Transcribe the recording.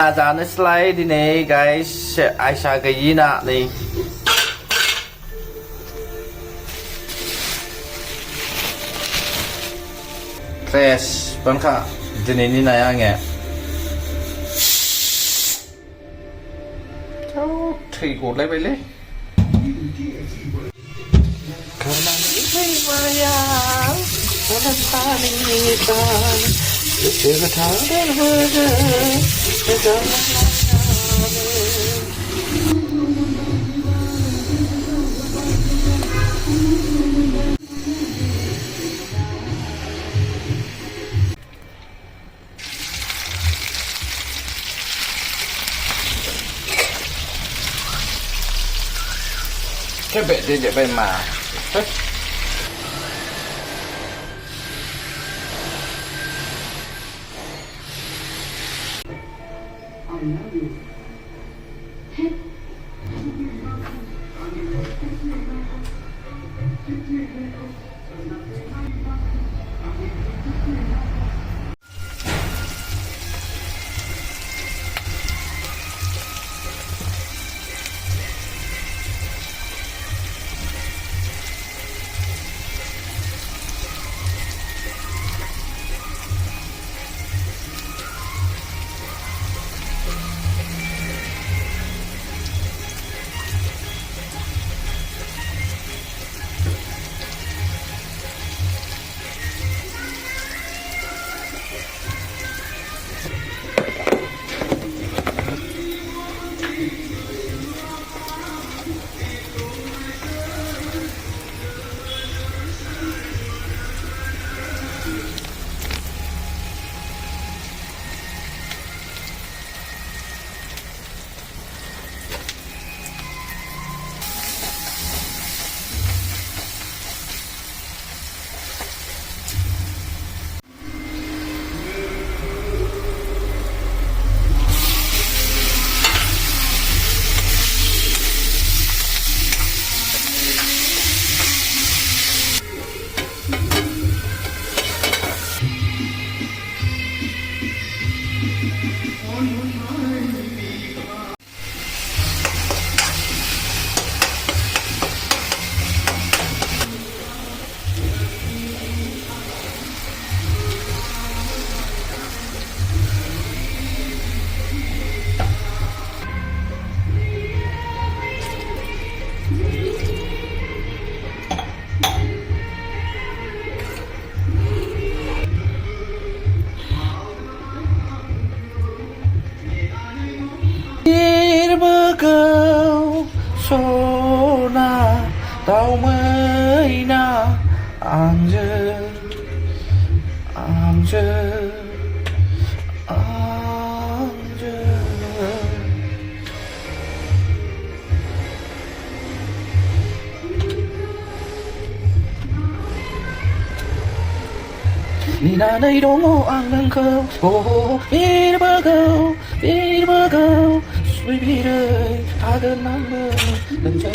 Daan slide ini guys, Aisyah gayina nih. Tres, bangka jenis ini nayangnya. Cháu thì cột lấy vậy lấy. Karena ini bayang, karena tani kan, sekitar berada, sedang cái bệ đi để bên mà hết Berbekau sona tau maina anje anje anje Ni na nay đâu ngô ang nâng khâu berbekau suy bi đời ta đơn nắng mưa đừng chơi